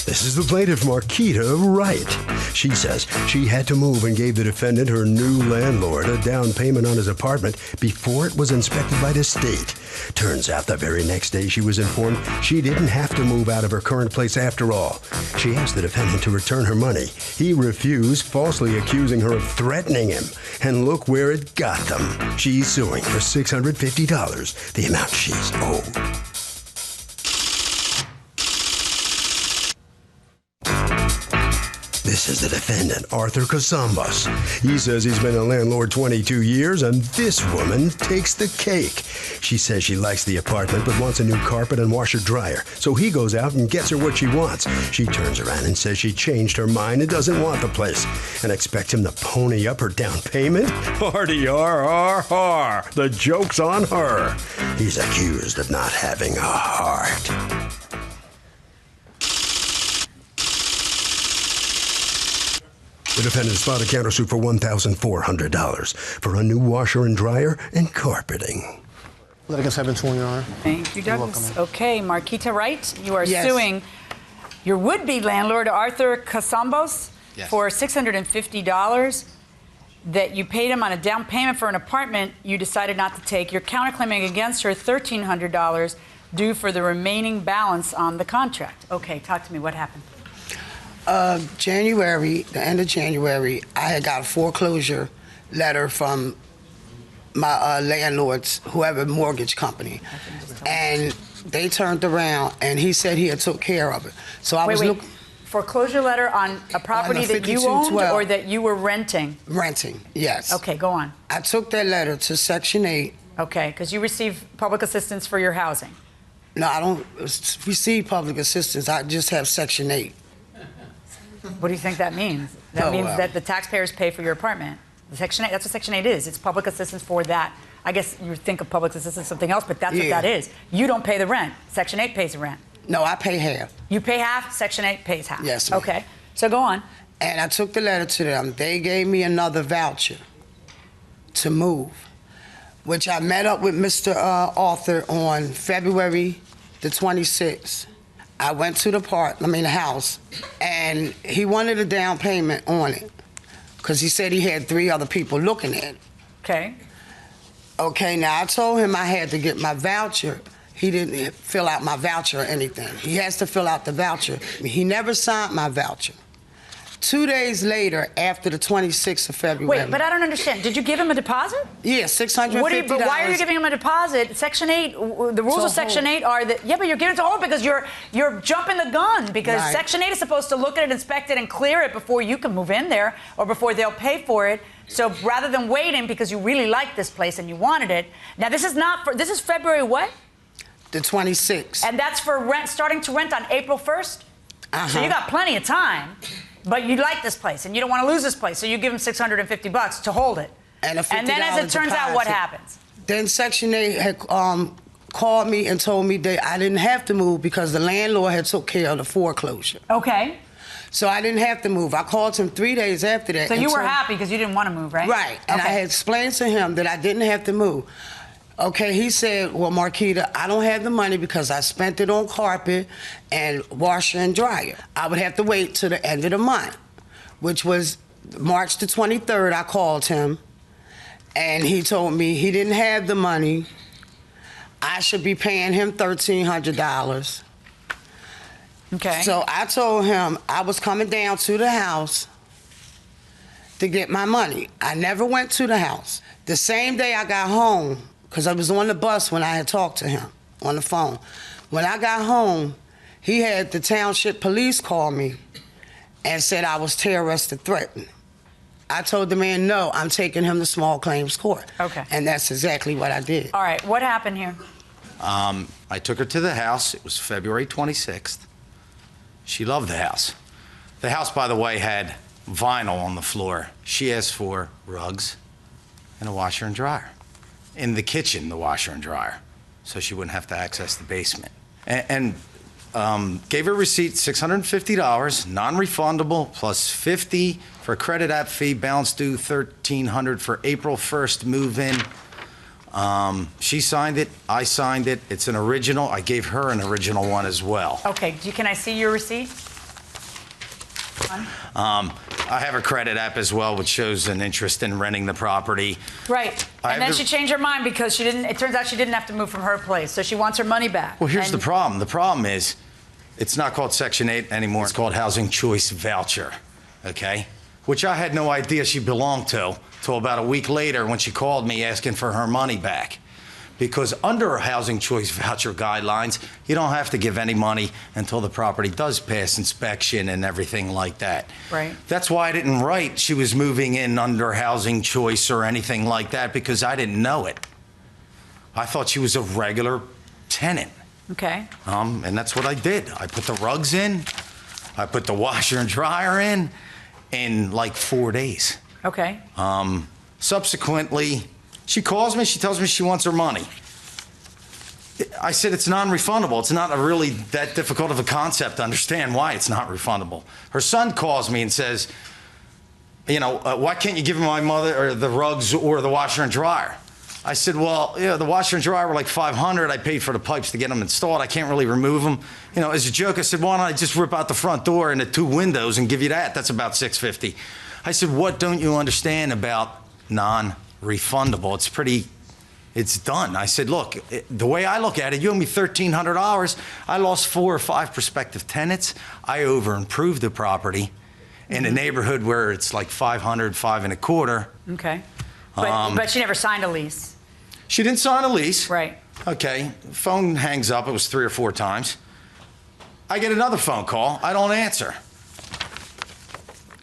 This is the plaintiff, Marquita Wright. She says she had to move and gave the defendant, her new landlord, a down payment on his apartment before it was inspected by the state. Turns out the very next day she was informed she didn't have to move out of her current place after all. She asked the defendant to return her money. He refused, falsely accusing her of threatening him. And look where it got them. She's suing for $650, the amount she's owed. This is the defendant, Arthur Casambas. He says he's been a landlord 22 years, and this woman takes the cake. She says she likes the apartment but wants a new carpet and washer-dryer, so he goes out and gets her what she wants. She turns around and says she changed her mind and doesn't want the place, and expects him to pony up her down payment? Har-de-har-har-har. The joke's on her. He's accused of not having a heart. The defendant filed a countersuit for $1,400 for a new washer and dryer and carpeting. Litigants have been sworn, Your Honor. Thank you, Douglas. Okay, Marquita Wright, you are Yes. suing your would-be landlord, Arthur Casambas, Yes. for $650 that you paid him on a down payment for an apartment you decided not to take. You're counterclaiming against her $1,300 due for the remaining balance on the contract. Okay, talk to me. What happened? January, the end of January, I had got a foreclosure letter from my landlord's, whoever mortgage company. And they turned around and he said he had took care of it. So I was looking. Foreclosure letter on a property that you owned or that you were renting? Renting, yes. Okay, go on. I took that letter to Section 8. Okay, because you receive public assistance for your housing. No, I don't receive public assistance. I just have Section 8. What do you think that means? That means that the taxpayers pay for your apartment. Section 8, that's what Section 8 is. It's public assistance for that. I guess you think of public assistance as something else, but that's what that is. You don't pay the rent. Section 8 pays the rent. No, I pay half. You pay half, Section 8 pays half. Yes, ma'am. Okay, so go on. And I took the letter to them. They gave me another voucher to move, which I met up with Mr. Arthur on February the 26th. I went to the house, and he wanted a down payment on it because he said he had 3 other people looking at it. Okay. Okay, now I told him I had to get my voucher. He didn't fill out my voucher or anything. He has to fill out the voucher. He never signed my voucher. 2 days later, after the 26th of February. Wait, but I don't understand. Did you give him a deposit? Yeah, $650. But why are you giving him a deposit? Section 8, the rules of Section 8 are that, yeah, but you're giving it to hold because you're jumping the gun because Section 8 is supposed to look at it, inspect it, and clear it before you can move in there or before they'll pay for it. So rather than waiting because you really like this place and you wanted it, now this is February what? The 26th. And that's for rent, starting to rent on April 1st? So you got plenty of time. But you like this place, and you don't want to lose this place, so you give them $650 to hold it. And then, as it turns out, what happens? Then Section 8 had called me and told me that I didn't have to move because the landlord had took care of the foreclosure. Okay. So I didn't have to move. I called him 3 days after that. So you were happy because you didn't want to move, right? Right. And I had explained to him that I didn't have to move. Okay, he said, well, Marquita, I don't have the money because I spent it on carpet and washer and dryer. I would have to wait till the end of the month, which was March the 23rd. I called him, and he told me he didn't have the money. I should be paying him $1,300. Okay. So I told him I was coming down to the house to get my money. I never went to the house. The same day I got home, because I was on the bus when I had talked to him on the phone. When I got home, he had the township police call me and said I was terroristic and threatened. I told the man, no, I'm taking him to small claims court. Okay. And that's exactly what I did. All right, what happened here? I took her to the house. It was February 26th. She loved the house. The house, by the way, had vinyl on the floor. She asked for rugs and a washer and dryer. In the kitchen, the washer and dryer, so she wouldn't have to access the basement. And gave her a receipt, $650, non-refundable, plus $50 for a credit app fee, balance due $1,300 for April 1st move-in. She signed it, I signed it. It's an original. I gave her an original one as well. Okay, can I see your receipt? I have a credit app as well, which shows an interest in renting the property. Right. And then she changed her mind because it turns out she didn't have to move from her place. So she wants her money back. Well, here's the problem. The problem is it's not called Section 8 anymore. It's called Housing Choice Voucher, okay? Which I had no idea she belonged to till about a week later when she called me asking for her money back. Because under Housing Choice Voucher guidelines, you don't have to give any money until the property does pass inspection and everything like that. Right. That's why I didn't write she was moving in under Housing Choice or anything like that, because I didn't know it. I thought she was a regular tenant. Okay. And that's what I did. I put the rugs in, I put the washer and dryer in like 4 days. Okay. Subsequently, she calls me, she tells me she wants her money. I said it's non-refundable. It's not really that difficult of a concept to understand why it's not refundable. Her son calls me and says, you know, why can't you give my mother or the rugs or the washer and dryer? I said, well, yeah, the washer and dryer were like $500. I paid for the pipes to get them installed. I can't really remove them. You know, as a joke, I said, why don't I just rip out the front door and the 2 windows and give you that? That's about $650. I said, what don't you understand about non-refundable? It's done. I said, look, the way I look at it, you owe me $1,300. I lost 4 or 5 prospective tenants. I over-improved the property in a neighborhood where it's like $500, $525. Okay. But she never signed a lease. She didn't sign a lease. Right. Okay. Phone hangs up. It was 3 or 4 times. I get another phone call. I don't answer.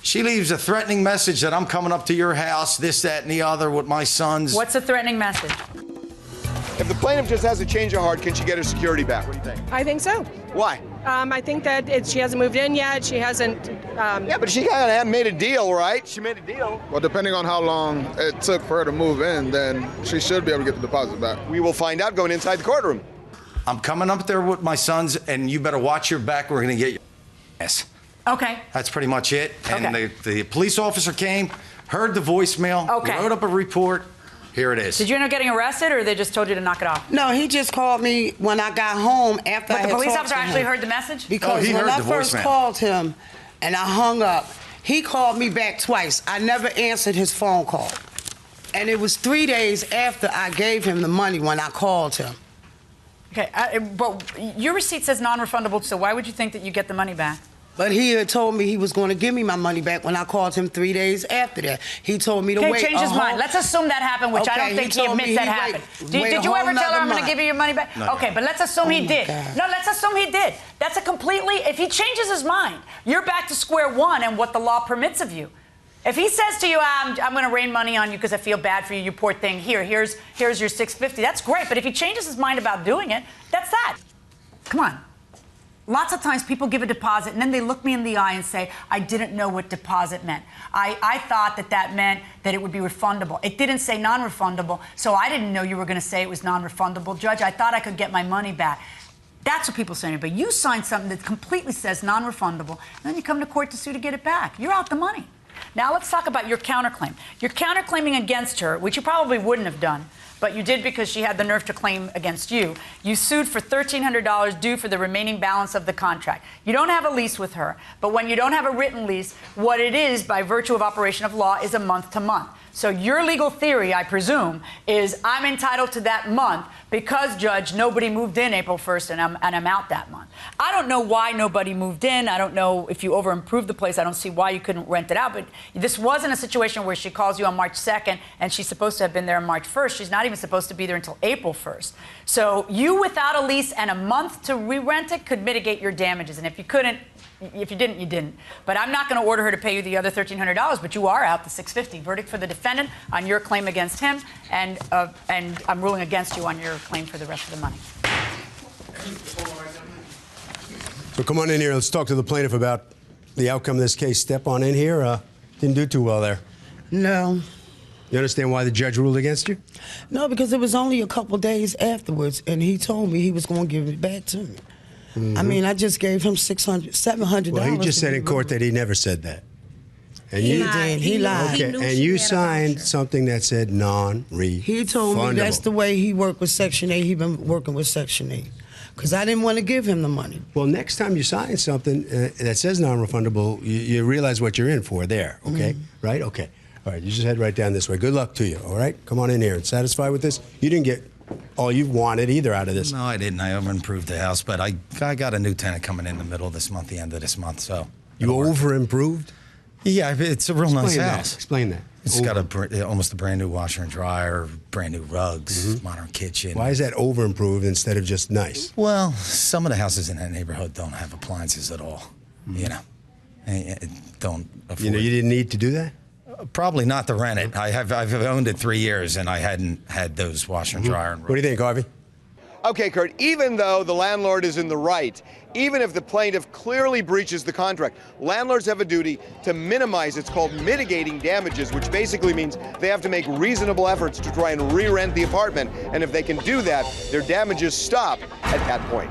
She leaves a threatening message that I'm coming up to your house, this, that, and the other with my sons. What's the threatening message? If the plaintiff just has a change of heart, can she get her security back? What do you think? I think so. Why? I think that she hasn't moved in yet. She hasn't. Yeah, but she kind of made a deal, right? She made a deal. Well, depending on how long it took for her to move in, then she should be able to get the deposit back. We will find out going inside the courtroom. I'm coming up there with my sons, and you better watch your back. We're going to get your ass. Okay. That's pretty much it. And Okay. the police officer came, heard the voicemail, Okay. wrote up a report. Here it is. Did you end up getting arrested, or they just told you to knock it off? No, he just called me when I got home after I But had the police talked officer to actually him. heard the message? Because he when heard I the first voicemail. called him and I hung up, he called me back twice. I never answered his phone call. And it was 3 days after I gave him the money when I called him. Okay, but your receipt says non-refundable, so why would you think that you get the money back? But he had told me he was going to give me my money back when I called him 3 days after that. He told me to Okay, wait. change his mind. Let's assume that happened, which I Okay, don't think he he told me admits that he happened. wait Did you a ever whole tell her I'm nother going to give you your money back? No. Okay, but let's assume he my did. God. No, let's assume he did. That's a completely, if he changes his mind, you're back to square one and what the law permits of you. If he says to you, I'm going to rain money on you because I feel bad for you, you poor thing, here's your $650, that's great. But if he changes his mind about doing it, that's that. Come on. Lots of times people give a deposit and then they look me in the eye and say, I didn't know what deposit meant. I thought that meant that it would be refundable. It didn't say non-refundable, so I didn't know you were going to say it was non-refundable. Judge, I thought I could get my money back. That's what people say. But you signed something that completely says non-refundable, and then you come to court to sue to get it back. You're out the money. Now let's talk about your counterclaim. You're counterclaiming against her, which you probably wouldn't have done, but you did because she had the nerve to claim against you. You sued for $1,300 due for the remaining balance of the contract. You don't have a lease with her, but when you don't have a written lease, what it is, by virtue of operation of law, is a month-to-month. So your legal theory, I presume, is I'm entitled to that month because, Judge, nobody moved in April 1st and I'm out that month. I don't know why nobody moved in. I don't know if you over-improved the place. I don't see why you couldn't rent it out. But this wasn't a situation where she calls you on March 2nd and she's supposed to have been there on March 1st. She's not even supposed to be there until April 1st. So you, without a lease and a month to re-rent it, could mitigate your damages. And if you couldn't, if you didn't, you didn't. But I'm not going to order her to pay you the other $1,300, but you are out the $650. Verdict for the defendant on your claim against him, and I'm ruling against you on your claim for the rest of the money. So come on in here. Let's talk to the plaintiff about the outcome of this case. Step on in here. Didn't do too well there. No. You understand why the judge ruled against you? No, because it was only a couple days afterwards, and he told me he was going to give it back to me. I mean, I just gave him $700. Well, he just said in court that he never said that. And He you did. He lied. Okay, and you signed something that said non-refundable. He told me that's the way he worked with Section 8. He been working with Section 8. Because I didn't want to give him the money. Well, next time you sign something that says non-refundable, you realize what you're in for there, okay? Right? Okay. All right, you just head right down this way. Good luck to you, all right? Come on in here. Satisfied with this? You didn't get all you wanted either out of this. No, I didn't. I over-improved the house, but I got a new tenant coming in the middle of this month, the end of this month, so. You over-improved? Yeah, it's a real nice house. Explain that. It's got almost a brand new washer and dryer, brand new rugs, modern kitchen. Why is that over-improved instead of just nice? Well, some of the houses in that neighborhood don't have appliances at all, you know. Don't afford. You know, you didn't need to do that? Probably not to rent it. I've owned it 3 years, and I hadn't had those washer and dryer. And what do you think, Harvey? Okay, Kurt, even though the landlord is in the right, even if the plaintiff clearly breaches the contract, landlords have a duty to minimize, it's called mitigating damages, which basically means they have to make reasonable efforts to try and re-rent the apartment. And if they can do that, their damages stop at that point.